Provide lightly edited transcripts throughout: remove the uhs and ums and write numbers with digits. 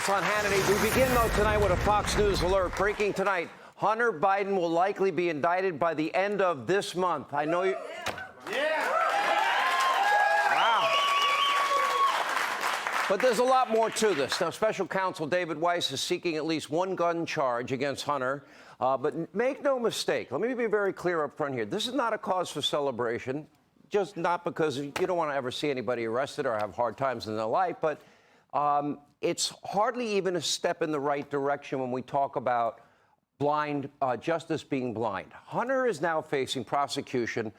On Hannity, we begin, though, tonight with a Fox News alert. Breaking tonight, Hunter Biden will likely be indicted by the end of this month. I know you... Yeah! Wow. But there's a lot more to this. Now, special counsel David Weiss is seeking at least one gun charge against Hunter. But make no mistake, let me be very clear up front here. This is not a cause for celebration, just not because you don't want to ever see anybody arrested or have hard times in their life, but it's hardly even a step in the right direction when we talk about justice being blind. Hunter is now facing prosecution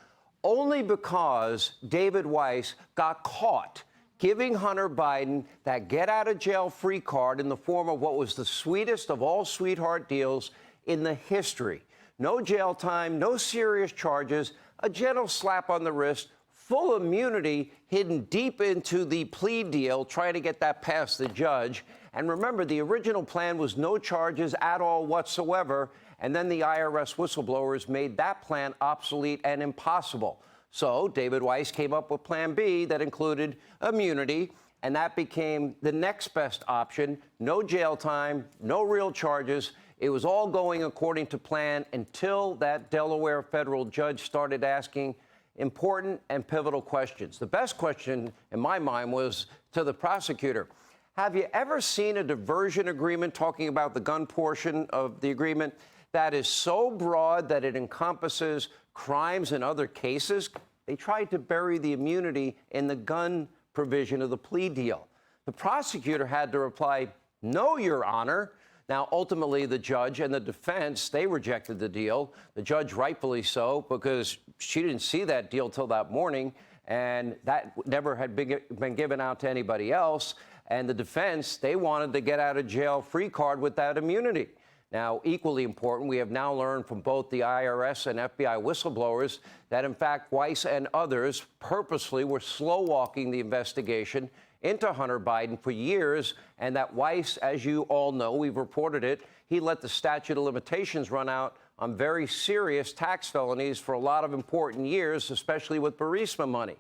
only because David Weiss got caught giving Hunter Biden that get-out-of-jail-free card in the form of what was the sweetest of all sweetheart deals in the history. No jail time, no serious charges, a gentle slap on the wrist, full immunity hidden deep into the plea deal, trying to get that past the judge. And remember, the original plan was no charges at all whatsoever, and then the IRS whistleblowers made that plan obsolete and impossible. So David Weiss came up with Plan B that included immunity, and that became the next best option. No jail time, no real charges. It was all going according to plan until that Delaware federal judge started asking important and pivotal questions. The best question, in my mind, was to the prosecutor. Have you ever seen a diversion agreement, talking about the gun portion of the agreement, that is so broad that it encompasses crimes and other cases? They tried to bury the immunity in the gun provision of the plea deal. The prosecutor had to reply, "No, Your Honor." Now, ultimately, the judge and the defense, they rejected the deal. The judge, rightfully so, because she didn't see that deal till that morning, and that never had been given out to anybody else. And the defense, they wanted to get out of jail free card with that immunity. Now, equally important, we have now learned from both the IRS and FBI whistleblowers that, in fact, Weiss and others purposely were slow-walking the investigation into Hunter Biden for years, and that Weiss, as you all know, we've reported it, he let the statute of limitations run out on very serious tax felonies for a lot of important years, especially with Burisma money.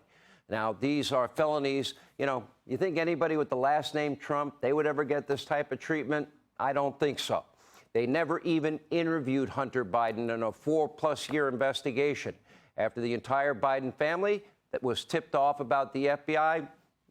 Now, these are felonies, you think anybody with the last name Trump, they would ever get this type of treatment? I don't think so. They never even interviewed Hunter Biden in a 4+ year investigation. After the entire Biden family that was tipped off about the FBI,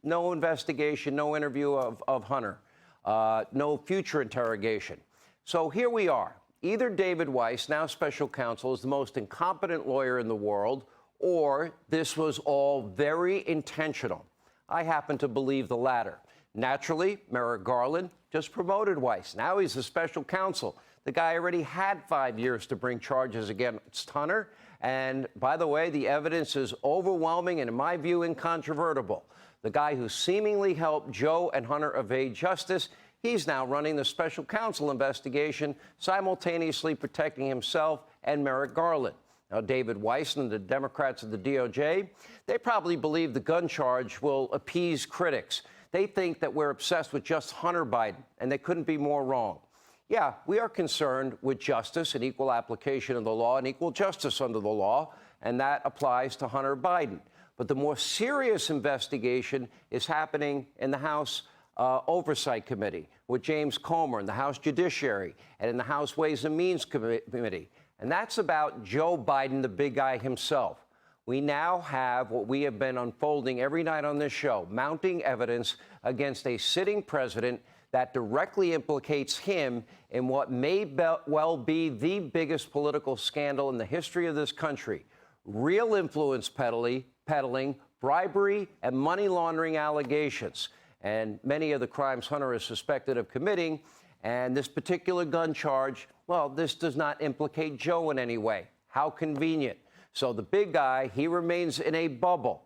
no investigation, no interview of Hunter, no future interrogation. So here we are. Either David Weiss, now special counsel, is the most incompetent lawyer in the world, or this was all very intentional. I happen to believe the latter. Naturally, Merrick Garland just promoted Weiss. Now he's a special counsel. The guy already had 5 years to bring charges against Hunter. And by the way, the evidence is overwhelming and, in my view, incontrovertible. The guy who seemingly helped Joe and Hunter evade justice, he's now running the special counsel investigation, simultaneously protecting himself and Merrick Garland. Now, David Weiss and the Democrats at the DOJ, they probably believe the gun charge will appease critics. They think that we're obsessed with just Hunter Biden, and they couldn't be more wrong. Yeah, we are concerned with justice and equal application of the law and equal justice under the law, and that applies to Hunter Biden. But the more serious investigation is happening in the House Oversight Committee with James Comer in the House Judiciary and in the House Ways and Means Committee. And that's about Joe Biden, the big guy himself. We now have what we have been unfolding every night on this show, mounting evidence against a sitting president that directly implicates him in what may well be the biggest political scandal in the history of this country. Real influence peddling, bribery, and money laundering allegations. And many of the crimes Hunter is suspected of committing. And this particular gun charge, well, this does not implicate Joe in any way. How convenient. So the big guy, he remains in a bubble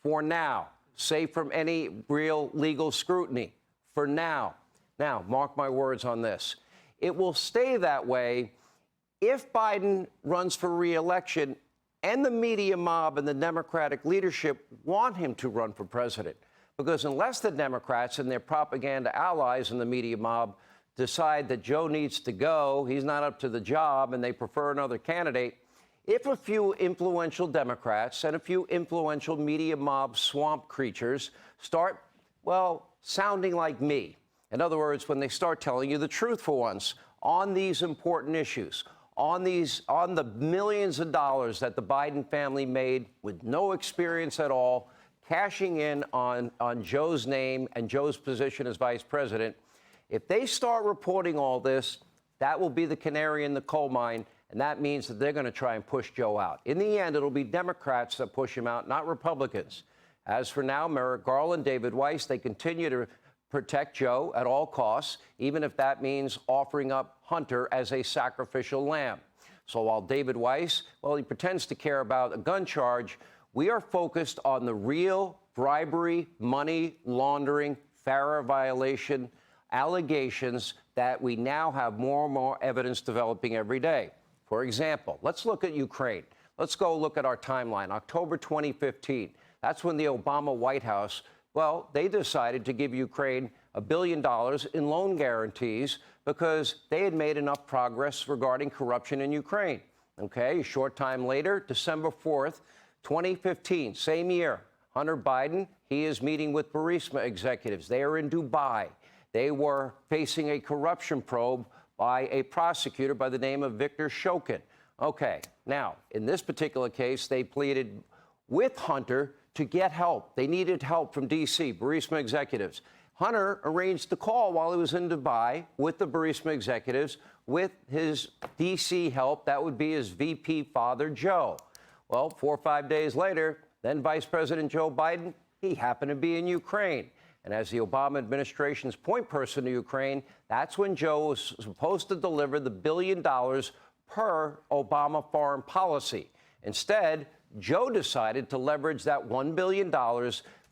for now, safe from any real legal scrutiny for now. Now, mark my words on this. It will stay that way if Biden runs for re-election and the media mob and the Democratic leadership want him to run for president. Because unless the Democrats and their propaganda allies in the media mob decide that Joe needs to go, he's not up to the job, and they prefer another candidate, if a few influential Democrats and a few influential media mob swamp creatures start, well, sounding like me In other words, when they start telling you the truth for once on these important issues, on the millions of dollars that the Biden family made with no experience at all, cashing in on Joe's name and Joe's position as vice president. If they start reporting all this, that will be the canary in the coal mine, and that means that they're going to try and push Joe out. In the end, it'll be Democrats that push him out, not Republicans. As for now, Merrick Garland, David Weiss, they continue to protect Joe at all costs, even if that means offering up Hunter as a sacrificial lamb. So while David Weiss, well, he pretends to care about a gun charge, we are focused on the real bribery, money laundering, FARA violation allegations that we now have more and more evidence developing every day. For example, let's look at Ukraine. Let's go look at our timeline. October 2015. That's when the Obama White House, well, they decided to give Ukraine $1 billion in loan guarantees because they had made enough progress regarding corruption in Ukraine. Okay, a short time later, December 4th, 2015, same year, Hunter Biden, he is meeting with Burisma executives. They are in Dubai. They were facing a corruption probe by a prosecutor by the name of Victor Shokin. Okay, now, in this particular case, they pleaded with Hunter to get help. They needed help from D.C., Burisma executives. Hunter arranged the call while he was in Dubai with the Burisma executives, with his D.C. help. That would be his VP father, Joe. Well, 4 or 5 days later, then Vice President Joe Biden, he happened to be in Ukraine. And as the Obama administration's point person to Ukraine, that's when Joe was supposed to deliver the $1 billion per Obama foreign policy. Instead, Joe decided to leverage that $1 billion,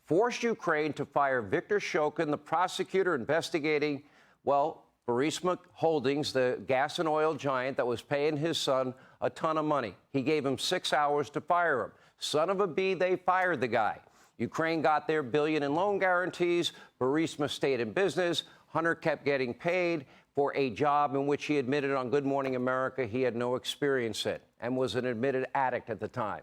forced Ukraine to fire Victor Shokin, the prosecutor investigating, well, Burisma Holdings, the gas and oil giant that was paying his son a ton of money. He gave him 6 hours to fire him. Son of a bee, they fired the guy. Ukraine got their $1 billion in loan guarantees. Burisma stayed in business. Hunter kept getting paid for a job in which he admitted on Good Morning America he had no experience in and was an admitted addict at the time.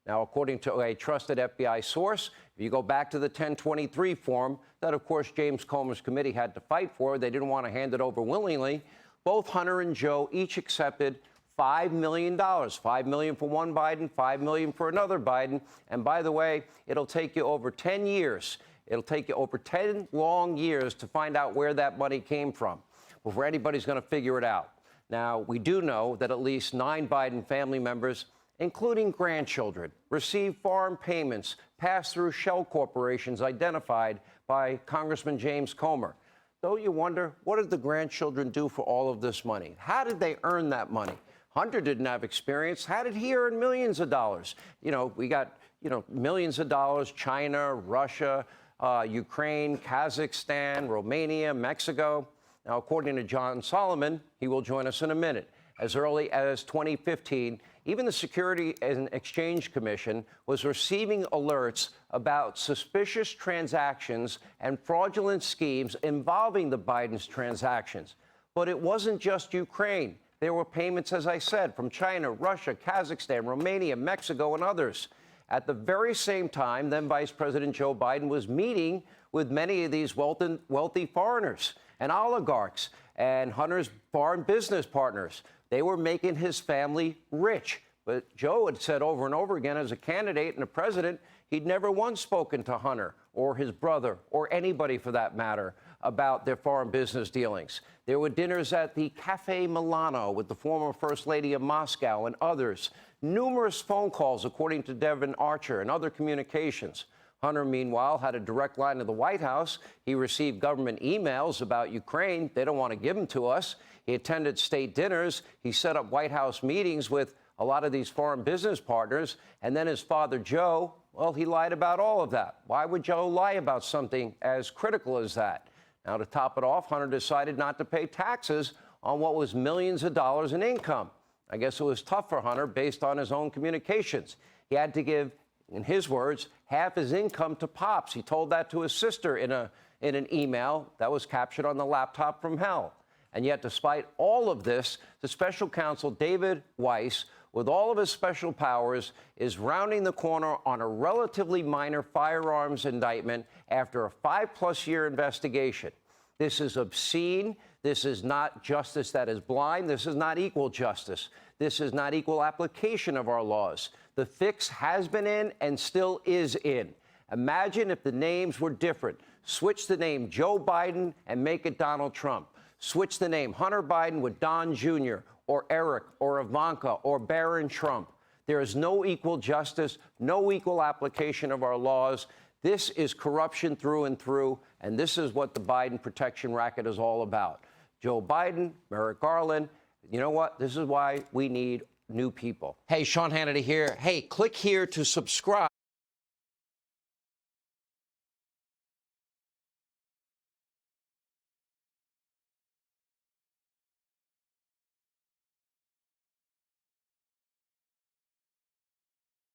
Now, according to a trusted FBI source, if you go back to the 1023 form that, of course, James Comer's committee had to fight for, they didn't want to hand it over willingly, both Hunter and Joe each accepted $5 million. $5 million for one Biden, $5 million for another Biden. And by the way, it'll take you over 10 years. It'll take you over 10 long years to find out where that money came from before anybody's going to figure it out. Now, we do know that at least 9 Biden family members, including grandchildren, received foreign payments passed through shell corporations identified by Congressman James Comer. Don't you wonder, what did the grandchildren do for all of this money? How did they earn that money? Hunter didn't have experience. How did he earn millions of dollars? You know, we got, millions of dollars, China, Russia, Ukraine, Kazakhstan, Romania, Mexico. Now, according to John Solomon, he will join us in a minute. As early as 2015, even the Security and Exchange Commission was receiving alerts about suspicious transactions and fraudulent schemes involving the Biden's transactions. But it wasn't just Ukraine. There were payments, as I said, from China, Russia, Kazakhstan, Romania, Mexico, and others. At the very same time, then Vice President Joe Biden was meeting with many of these wealthy foreigners and oligarchs and Hunter's foreign business partners. They were making his family rich. But Joe had said over and over again, as a candidate and a president, he'd never once spoken to Hunter or his brother or anybody for that matter about their foreign business dealings. There were dinners at the Cafe Milano with the former First Lady of Moscow and others. Numerous phone calls, according to Devin Archer, and other communications. Hunter, meanwhile, had a direct line to the White House. He received government emails about Ukraine. They don't want to give them to us. He attended state dinners. He set up White House meetings with a lot of these foreign business partners. And then his father, Joe, well, he lied about all of that. Why would Joe lie about something as critical as that? Now, to top it off, Hunter decided not to pay taxes on what was millions of dollars in income. I guess it was tough for Hunter based on his own communications. He had to give, in his words, half his income to Pops. He told that to his sister in an email that was captured on the laptop from hell. And yet, despite all of this, the special counsel, David Weiss, with all of his special powers, is rounding the corner on a relatively minor firearms indictment after a 5-plus year investigation. This is obscene. This is not justice that is blind. This is not equal justice. This is not equal application of our laws. The fix has been in and still is in. Imagine if the names were different. Switch the name Joe Biden and make it Donald Trump. Switch the name Hunter Biden with Don Jr. or Eric or Ivanka or Barron Trump. There is no equal justice, no equal application of our laws. This is corruption through and through, and this is what the Biden protection racket is all about. Joe Biden, Merrick Garland, you know what? This is why we need new people. Hey, Sean Hannity here. Hey, click here to subscribe.